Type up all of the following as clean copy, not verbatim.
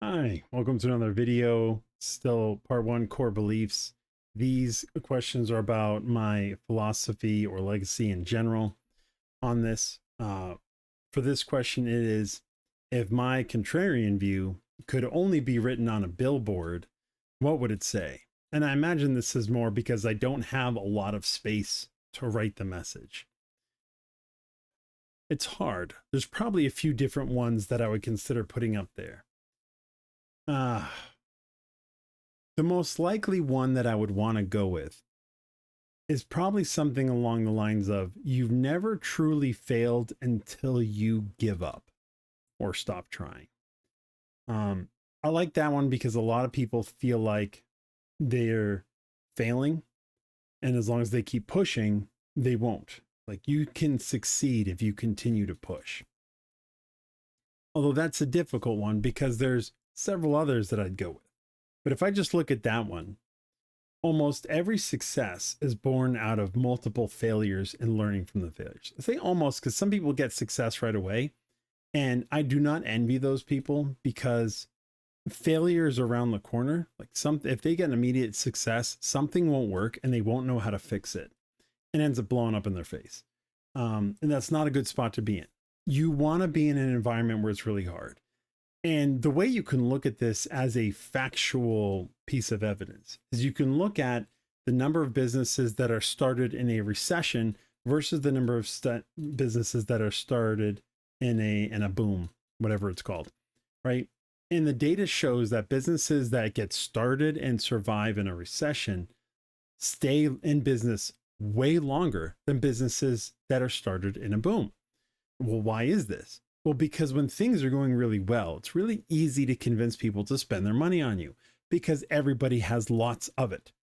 Hi, welcome to another video. Still part one, core beliefs. These questions are about my philosophy or legacy in general on this. For this question, it is, if my contrarian view could only be written on a billboard, what would it say? And I imagine this is more because I don't have a lot of space to write the message. It's hard. There's probably a few different ones that I would consider putting up there. The most likely one that I would want to go with is probably something along the lines of, you've never truly failed until you give up or stop trying. I like that one because a lot of people feel like they're failing, and as long as they keep pushing, they won't. Like, you can succeed if you continue to push. Although that's a difficult one because there's several others that I'd go with. But if I just look at that one, almost every success is born out of multiple failures and learning from the failures. I say almost because some people get success right away, and I do not envy those people because failure is around the corner. Like, if they get an immediate success, something won't work and they won't know how to fix it, and ends up blowing up in their face. And that's not a good spot to be in. You want to be in an environment where it's really hard. And the way you can look at this as a factual piece of evidence is you can look at the number of businesses that are started in a recession versus the number of businesses that are started in a boom, whatever it's called, right? And the data shows that businesses that get started and survive in a recession stay in business way longer than businesses that are started in a boom. Well, why is this? Well, because when things are going really well, it's really easy to convince people to spend their money on you because everybody has lots of it.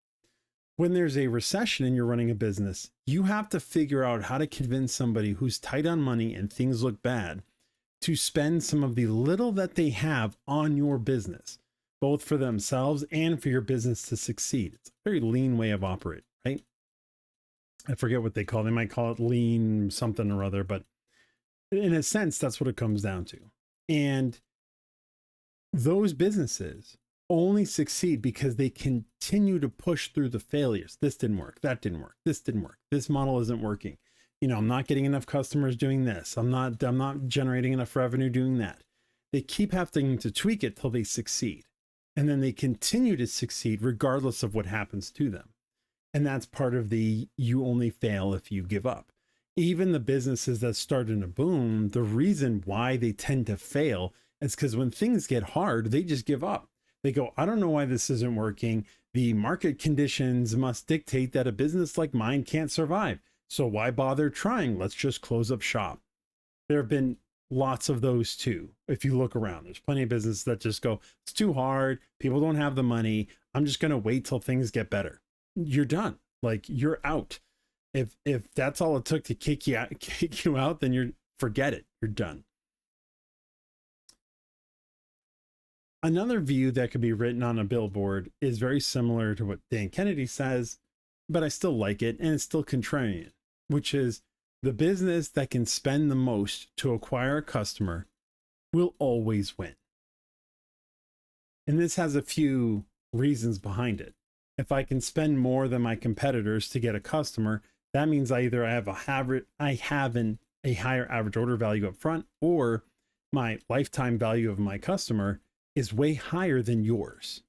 When there's a recession and you're running a business, you have to figure out how to convince somebody who's tight on money and things look bad to spend some of the little that they have on your business, both for themselves and for your business to succeed. It's a very lean way of operating, right? I forget what they call it. They might call it lean something or other, but in a sense, that's what it comes down to. And those businesses only succeed because they continue to push through the failures. This didn't work. That didn't work. This didn't work. This model isn't working. I'm not getting enough customers doing this. I'm not generating enough revenue doing that. They keep having to tweak it till they succeed. And then they continue to succeed regardless of what happens to them. And that's part of the, you only fail if you give up. Even the businesses that start in a boom, the reason why they tend to fail is because when things get hard, they just give up. They go, I don't know why this isn't working. The market conditions must dictate that a business like mine can't survive. So why bother trying? Let's just close up shop. There have been lots of those too. If you look around, there's plenty of businesses that just go, it's too hard. People don't have the money. I'm just going to wait till things get better. You're done. Like, you're out. If that's all it took to kick you out, then forget it. You're done. Another view that could be written on a billboard is very similar to what Dan Kennedy says, but I still like it, and it's still contrarian, which is, the business that can spend the most to acquire a customer will always win. And this has a few reasons behind it. If I can spend more than my competitors to get a customer, that means I have a higher average order value up front, or my lifetime value of my customer is way higher than yours.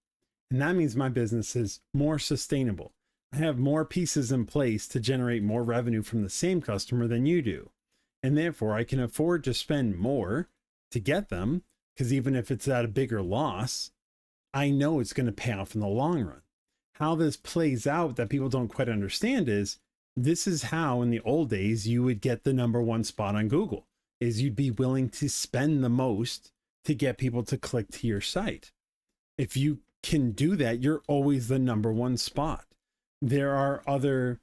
And that means my business is more sustainable. I have more pieces in place to generate more revenue from the same customer than you do. And therefore, I can afford to spend more to get them, because even if it's at a bigger loss, I know it's going to pay off in the long run. How this plays out that people don't quite understand is, this is how in the old days you would get the #1 spot on Google, is you'd be willing to spend the most to get people to click to your site. If you can do that, you're always the #1 spot. There are other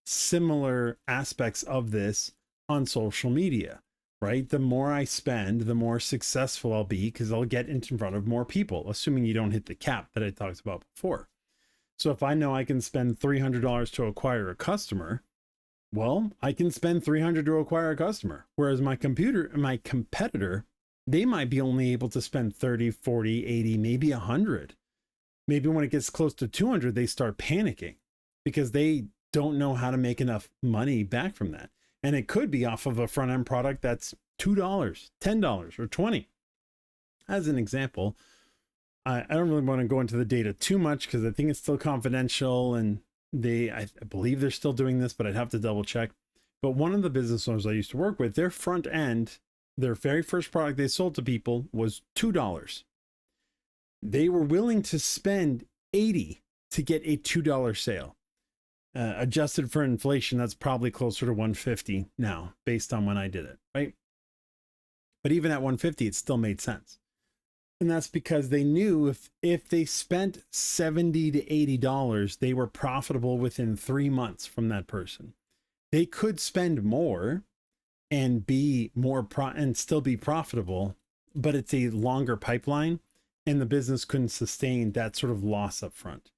similar aspects of this on social media, right? The more I spend, the more successful I'll be because I'll get in front of more people, assuming you don't hit the cap that I talked about before. So if I know I can spend $300 to acquire a customer, well, I can spend $300 to acquire a customer. Whereas my competitor they might be only able to spend 30, 40, 80, maybe 100. Maybe when it gets close to 200, they start panicking because they don't know how to make enough money back from that. And it could be off of a front end product that's $2, $10, or $20. As an example, I don't really want to go into the data too much because I think it's still confidential, and I believe they're still doing this, but I'd have to double check. But one of the business owners I used to work with, their front end, their very first product they sold to people was $2. They were willing to spend 80 to get a $2 sale. Adjusted for inflation, that's probably closer to 150 now, based on when I did it, right? But even at 150, it still made sense. And that's because they knew if they spent $70 to $80, they were profitable within 3 months from that person. They could spend more and be more and still be profitable, but it's a longer pipeline, and the business couldn't sustain that sort of loss up front.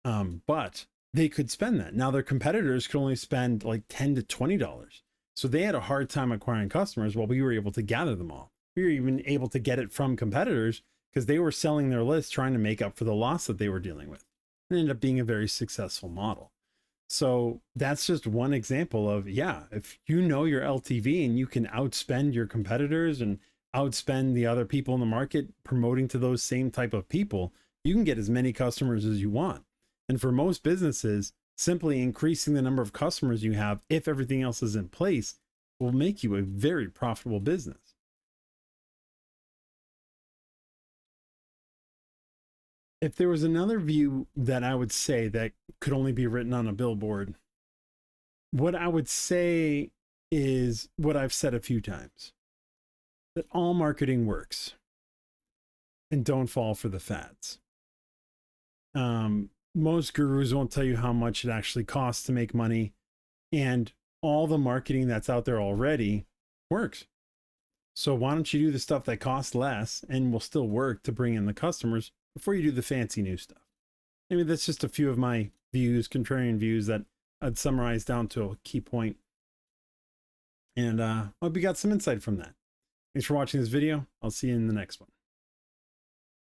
But they could spend that. Now their competitors could only spend like $10 to $20. So they had a hard time acquiring customers while we were able to gather them all. We were even able to get it from competitors because they were selling their list, trying to make up for the loss that they were dealing with. It ended up being a very successful model. So that's just one example of, yeah, if you know your LTV and you can outspend your competitors and outspend the other people in the market promoting to those same type of people, you can get as many customers as you want. And for most businesses, simply increasing the number of customers you have, if everything else is in place, will make you a very profitable business. If there was another view that I would say that could only be written on a billboard, what I would say is what I've said a few times, that all marketing works, and don't fall for the fads. Most gurus won't tell you how much it actually costs to make money, and all the marketing that's out there already works. So why don't you do the stuff that costs less and will still work to bring in the customers before you do the fancy new stuff? Maybe that's just a few of my views, contrarian views, that I'd summarize down to a key point. And I hope you got some insight from that. Thanks for watching this video. I'll see you in the next one.